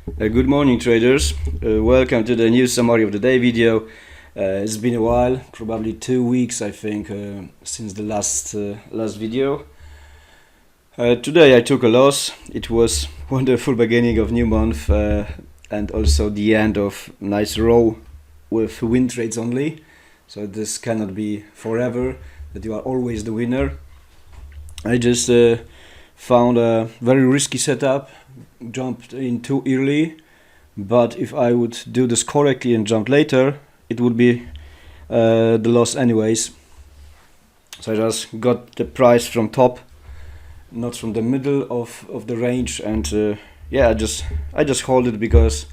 Good morning, traders. Welcome to the new summary of the day video. It's been a while, probably 2 weeks, I think, since the last video. Today I took a loss. It was wonderful beginning of new month and also the end of nice row with win trades only. So this cannot be forever, that you are always the winner. I just found a very risky setup, jumped in too early, but if I would do this correctly and jump later, it would be the loss anyways. So I just got the price from top, not from the middle of the range, and yeah, I just hold it because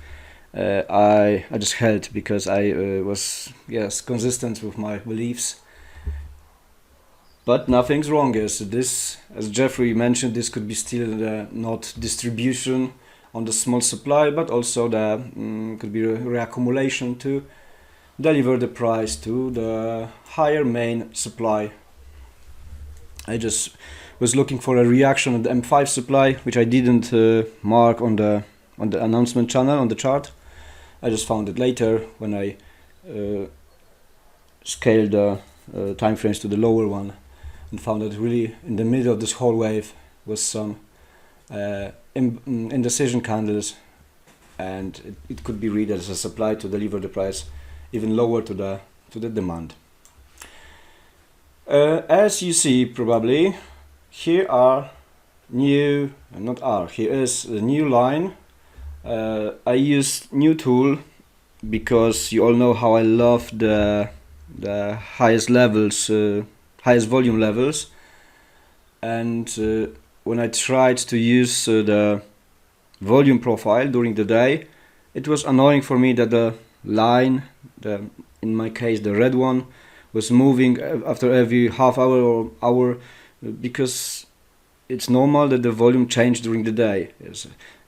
I just held because I was consistent with my beliefs. But nothing's wrong. As Jeffrey mentioned, this could be still not distribution on the small supply, but also the could be reaccumulation to deliver the price to the higher main supply. I just was looking for a reaction on the M5 supply, which I didn't mark on the announcement channel on the chart. I just found it later when I scaled the time frames to the lower one, and found that really in the middle of this whole wave was some indecision candles, and it could be read as a supply to deliver the price even lower to the demand. As you see, probably here is a new line. I used new tool because you all know how I love the highest levels, highest volume levels, and when I tried to use the volume profile during the day, it was annoying for me that the line, in my case the red one, was moving after every half hour or hour, because it's normal that the volume change during the day.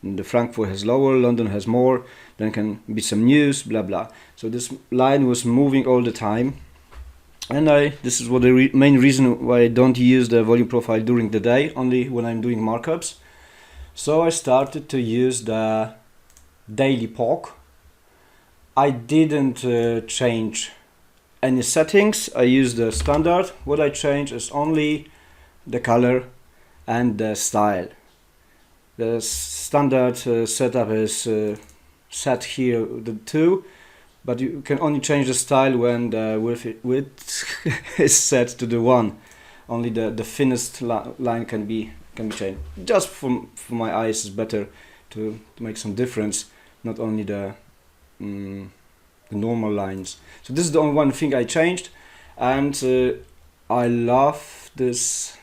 The Frankfurt has lower, London has more, then can be some news, blah blah. So this line was moving all the time, and this is what the main reason why I don't use the volume profile during the day, only when I'm doing markups. So I started to use the daily POC. I didn't change any settings. I used the standard. What I changed is only the color and the style. The standard setup is set here, the 2, but you can only change the style when the width is set to the 1. Only the thinnest line can be changed. Just for my eyes, it's better to make some difference, not only the normal lines. So this is the only one thing I changed, and I love this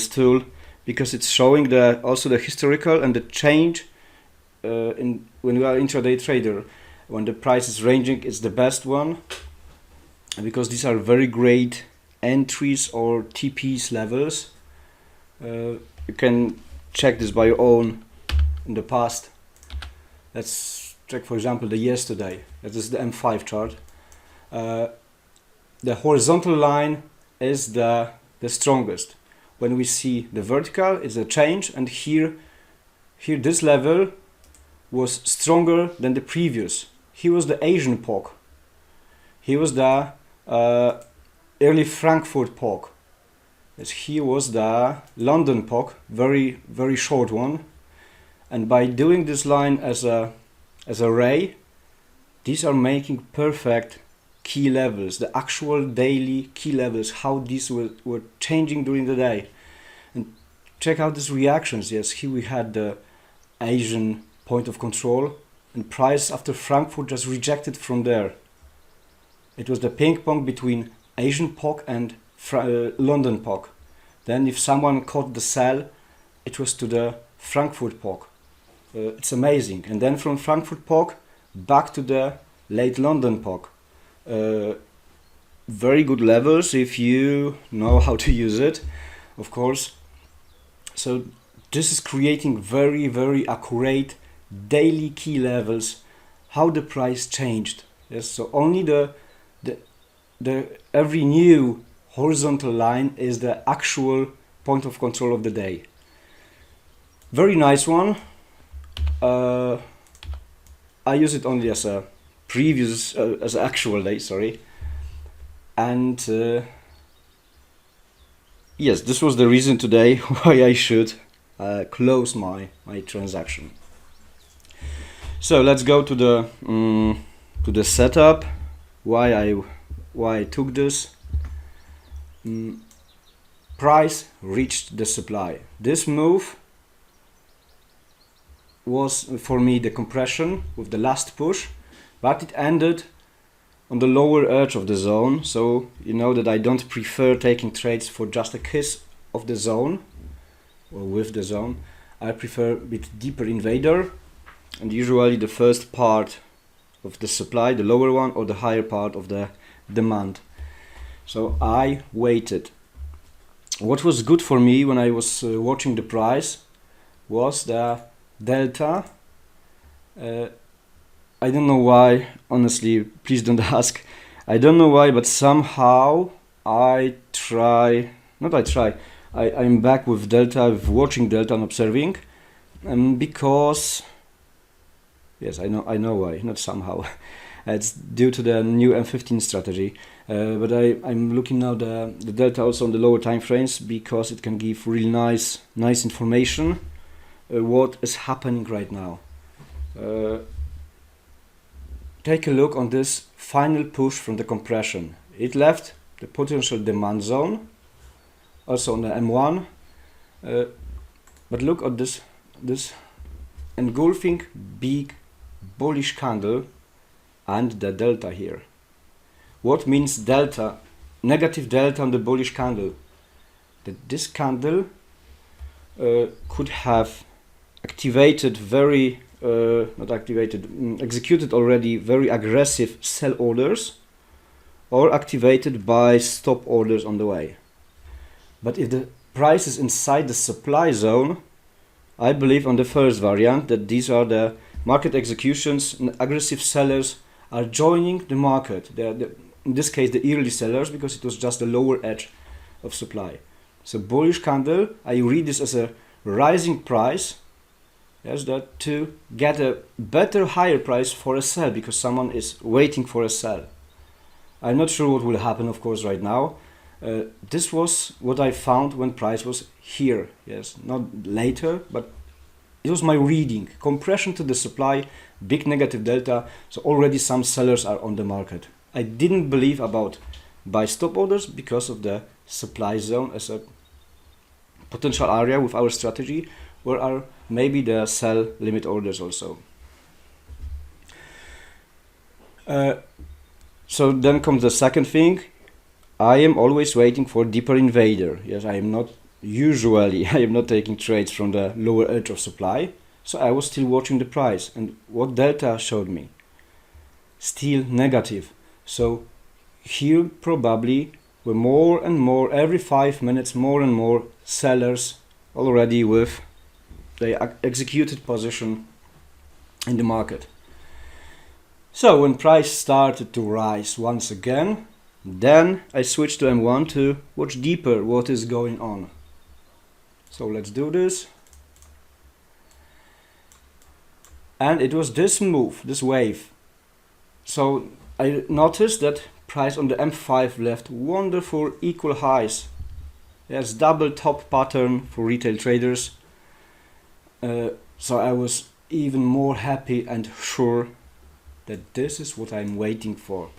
tool because it's showing also the historical and the change when you are intraday trader. When the price is ranging, it's the best one, because these are very great entries or TPs levels. You can check this by your own in the past. Let's check, for example, the yesterday. That is the M5 chart. The horizontal line is the strongest. When we see the vertical, it's a change, and here this level was stronger than the previous. Here was the Asian POC. Here was the early Frankfurt POC. Here was the London POC, very very short one. And by doing this line as a ray, these are making perfect key levels, the actual daily key levels, how these were changing during the day. And check out these reactions. Yes, here we had the Asian point of control, and price after Frankfurt just rejected from there. It was the ping pong between Asian POC and London POC. Then if someone caught the sell, it was to the Frankfurt POC. It's amazing. And then from Frankfurt POC back to the late London POC. Very good levels if you know how to use it, of course. So this is creating very very accurate daily key levels, how the price changed. Yes, so only the every new horizontal line is the actual point of control of the day. Very nice one. I use it only as a previous, as actual day, sorry. And yes, this was the reason today why I should close my transaction. So let's go to the setup. Why I took this. Price reached the supply. This move was for me the compression with the last push, but it ended on the lower edge of the zone. So you know that I don't prefer taking trades for just a kiss of the zone or with the zone. I prefer a bit deeper invader, and usually the first part of the supply, the lower one, or the higher part of the demand. So I waited. What was good for me when I was watching the price was the delta. I don't know why, honestly, please don't ask. I don't know why, but somehow I'm back with delta, with watching delta and observing, because yes, I know why, not somehow. It's due to the new M15 strategy, but I'm looking now the delta also on the lower time frames, because it can give really nice information what is happening right now. Take a look on this final push from the compression. It left the potential demand zone, also on the M1, but look at this engulfing big bullish candle and the delta here. What means delta? Negative delta on the bullish candle. That this candle could have activated executed already very aggressive sell orders, or activated by stop orders on the way. But if the price is inside the supply zone, I believe on the first variant that these are the market executions, and aggressive sellers are joining the market. In this case the early sellers, because it was just the lower edge of supply. So bullish candle, I read this as a rising price. Yes, that to get a better, higher price for a sell, because someone is waiting for a sell. I'm not sure what will happen, of course, right now. This was what I found when price was here. Yes, not later, but it was my reading. Compression to the supply, big negative delta. So already some sellers are on the market. I didn't believe about buy stop orders because of the supply zone as a potential area with our strategy, where are maybe the sell limit orders also. So then comes the second thing. I am always waiting for deeper invader. Yes, I am not taking trades from the lower edge of supply. So I was still watching the price, and what delta showed me? Still negative. So here probably were more and more, every 5 minutes, more and more sellers already with the executed position in the market. So when price started to rise once again, then I switched to M1 to watch deeper what is going on. So let's do this. And it was this move, this wave. So I noticed that price on the M5 left wonderful equal highs. Yes, double top pattern for retail traders. So I was even more happy and sure that this is what I'm waiting for.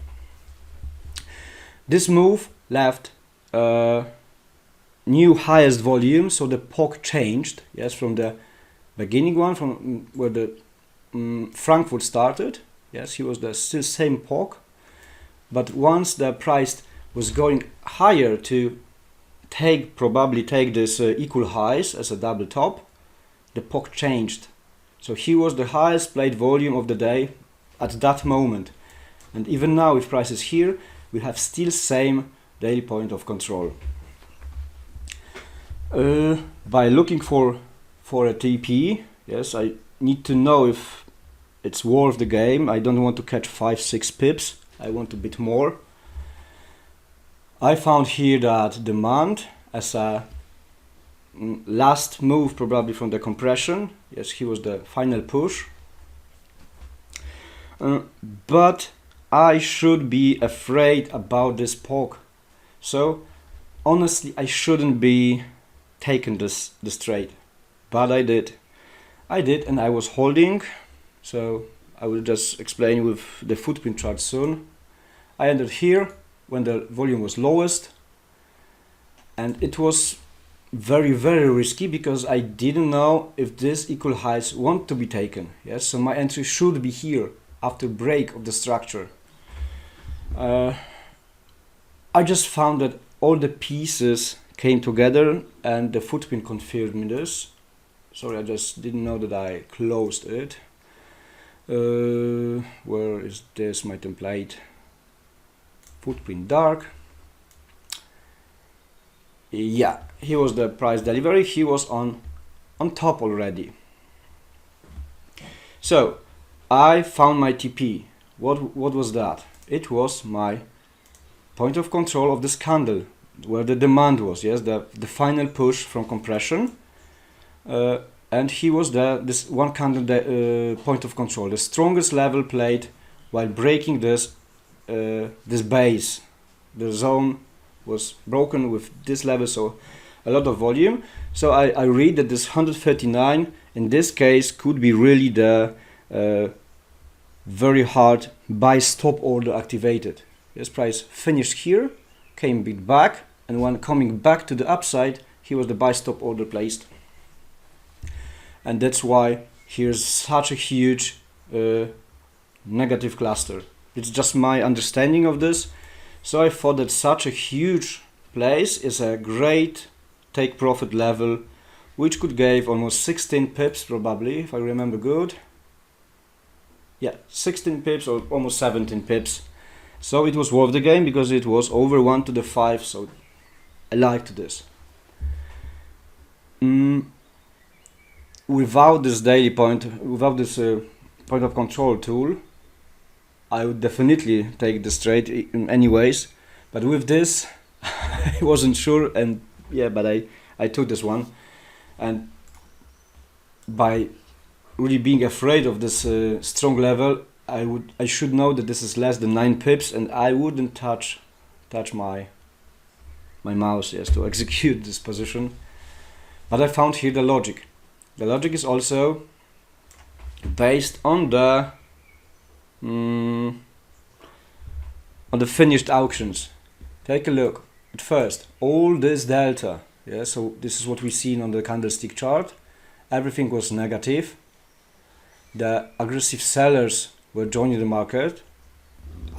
This move left new highest volume, so the POC changed. Yes, from the beginning one, from where the Frankfurt started. Yes, he was the still same POC, but once the price was going higher to probably take this equal highs as a double top, the POC changed. So he was the highest played volume of the day at that moment. And even now, if price is here, we have still same daily point of control. By looking for a TP, yes, I need to know if it's worth the game. I don't want to catch 5-6 pips. I want a bit more. I found here that demand as a last move, probably from the compression. Yes, he was the final push. but I should be afraid about this poke. So honestly, I shouldn't be taking this trade, but I did, and I was holding. So I will just explain with the footprint chart soon. I entered here when the volume was lowest, and it was very risky because I didn't know if this equal highs want to be taken. Yes, so my entry should be here after break of the structure. I just found that all the pieces came together and the footprint confirmed me this. Sorry, I just didn't know that I closed it. Where is this, my template? Footprint dark. Yeah, here was the price delivery. He was on top already. So I found my TP. What was that? It was my point of control of this candle, where the demand was. Yes, the final push from compression, and he was this one candle point of control, the strongest level played while breaking this base. The zone was broken with this level, so a lot of volume. So I read that this 139 in this case could be really the very hard buy stop order activated. This price finished here, came a bit back, and when coming back to the upside, here was the buy stop order placed. And that's why here's such a huge negative cluster. It's just my understanding of this. So I thought that such a huge place is a great take profit level, which could give almost 16 pips probably, if I remember good. Yeah, 16 pips or almost 17 pips. So it was worth the game because it was over 1 to the 5, so I liked this. Without this daily point, without this point of control tool, I would definitely take this trade in any ways, but with this I wasn't sure, and yeah, but I took this one, and by really being afraid of this strong level, I should know that this is less than 9 pips, and I wouldn't touch my mouse, yes, to execute this position. But I found here the logic. The logic is also based on the finished auctions. Take a look at first all this delta. Yeah, so this is what we seen on the candlestick chart. Everything was negative. The aggressive sellers were joining the market.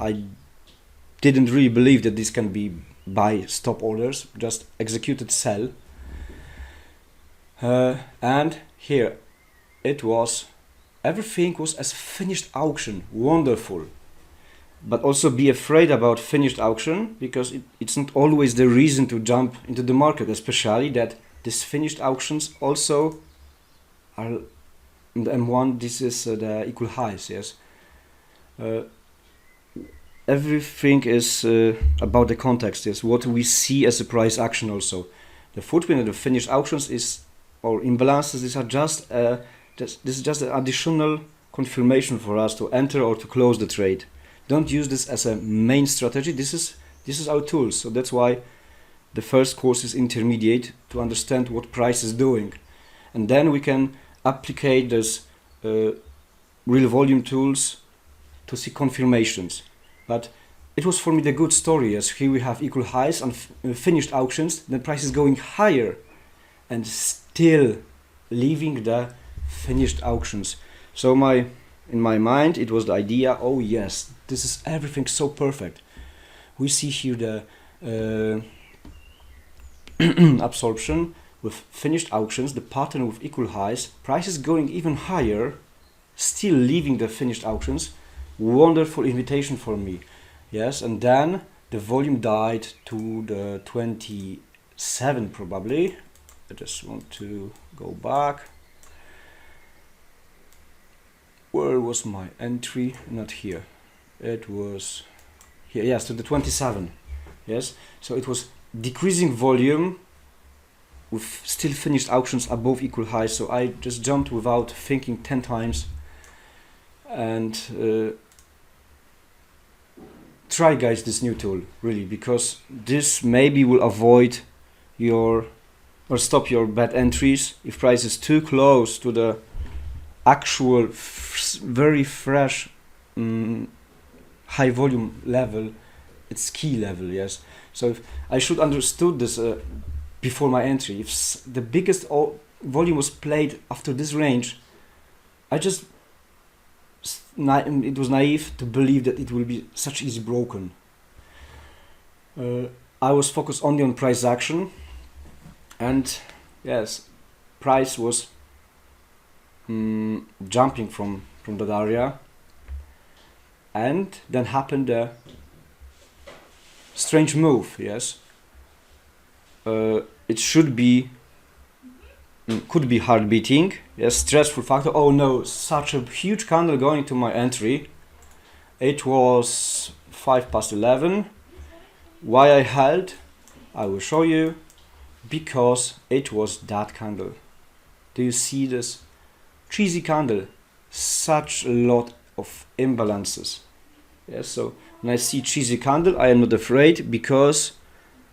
I didn't really believe that this can be buy stop orders, just executed sell. And here it was, everything was as finished auction, wonderful. But also be afraid about finished auction, because it's not always the reason to jump into the market, especially that these finished auctions also are in the M1, this is the equal highs, yes. Everything is about the context, yes, what we see as a price action also. The footprint of the finished auctions is, or imbalances, these are just, this is just an additional confirmation for us to enter or to close the trade. Don't use this as a main strategy. This is our tool. So that's why the first course is intermediate, to understand what price is doing, and then we can apply this real volume tools to see confirmations. But it was for me the good story, as here we have equal highs and finished auctions. The price is going higher and still leaving the finished auctions. So in my mind it was the idea, oh yes, this is everything so perfect. We see here the absorption with finished auctions, the pattern with equal highs, prices going even higher, still leaving the finished auctions. Wonderful invitation for me. Yes, and then the volume died to the 27 probably. I just want to go back. Where was my entry? Not here. It was here. Yes, to the 27. Yes, so it was decreasing volume with still finished auctions above equal highs. So I just jumped without thinking 10 times, and try, guys, this new tool really, because this maybe will avoid your or stop your bad entries if price is too close to the actual very fresh high volume level. It's key level, yes. So if I should understood this before my entry. If the biggest volume was played after this range, I just it was naive to believe that it will be such easy broken. I was focused only on price action, and yes, price was jumping from that area, and then happened a strange move. Yes, it should be could be heart beating. Yes, stressful factor. Oh no, such a huge candle going to my entry. It was 11:05. Why I held, I will show you. Because it was that candle. Do you see this cheesy candle? Such a lot of imbalances. Yes, so when I see cheesy candle, I am not afraid, because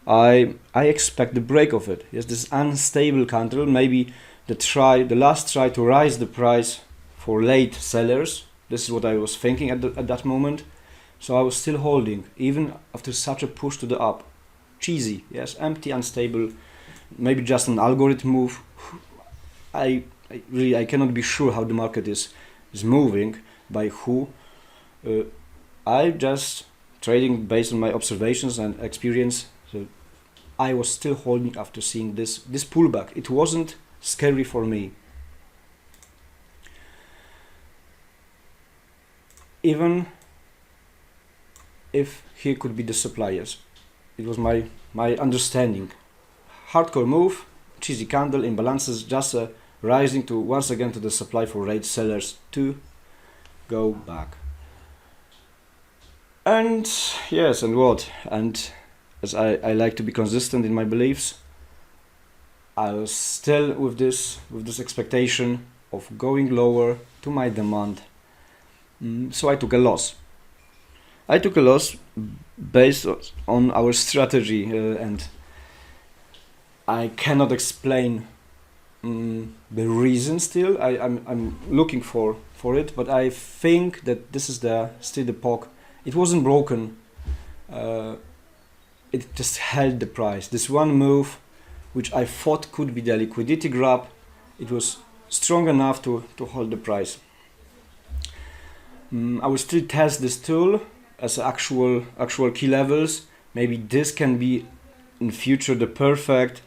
I expect the break of it. Yes, this unstable candle, maybe the last try to rise the price for late sellers. This is what I was thinking at that moment. So I was still holding, even after such a push to the up. Cheesy, yes, empty, unstable, maybe just an algorithm move. I cannot be sure how the market is moving, by who. I just trading based on my observations and experience. So I was still holding after seeing this pullback. It wasn't scary for me. Even if here could be the suppliers, it was my understanding. Hardcore move, cheesy candle, imbalances, just rising to once again to the supply for late sellers to go back. And yes, and what? And as I like to be consistent in my beliefs, I was still with this expectation of going lower to my demand. So I took a loss. I took a loss based on our strategy, and I cannot explain the reason still. I'm looking for it, but I think that this is still the POC. It wasn't broken. It just held the price. This one move, which I thought could be the liquidity grab, it was strong enough to hold the price. I will still test this tool as actual key levels. Maybe this can be in future the perfect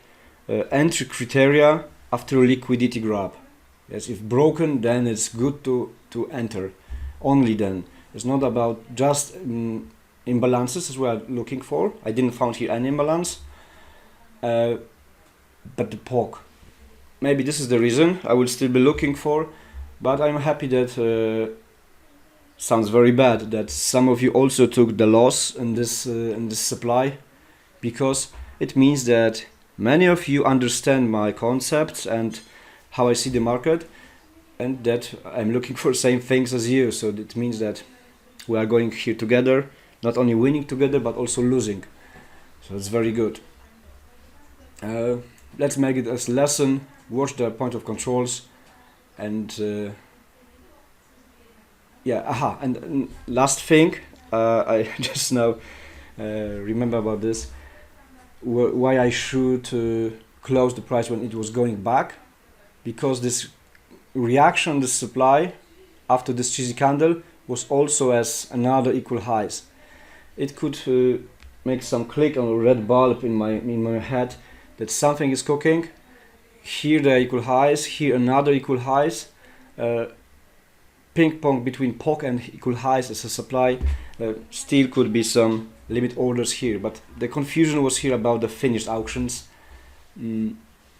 entry criteria after a liquidity grab. Yes, if broken, then it's good to enter. Only then. It's not about just imbalances as we are looking for. I didn't find here any imbalance, but the POC. Maybe this is the reason I will still be looking for, but I'm happy that sounds very bad that some of you also took the loss in this supply, because it means that many of you understand my concepts and how I see the market, and that I'm looking for same things as you. So it means that we are going here together, not only winning together but also losing. So it's very good. Let's make it as a lesson. Watch the point of controls, and yeah. And last thing, I just now remember about this. Why I should close the price when it was going back, because this reaction, the supply after this cheesy candle was also as another equal highs. It could make some click on a red bulb in my head that something is cooking. Here the equal highs, here another equal highs. Ping pong between POC and equal highs as a supply. Still could be some limit orders here, but the confusion was here about the finished auctions.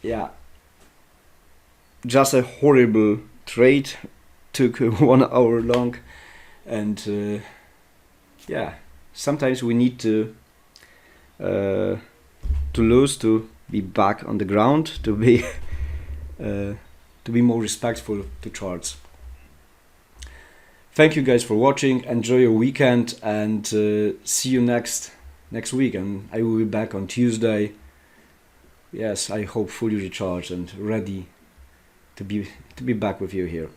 Yeah, just a horrible trade, took 1 hour long, and yeah, sometimes we need to lose to be back on the ground, to be more respectful to charts. Thank you guys for watching. Enjoy your weekend, and see you next week. And I will be back on Tuesday. Yes, I hope fully recharged and ready to be back with you here.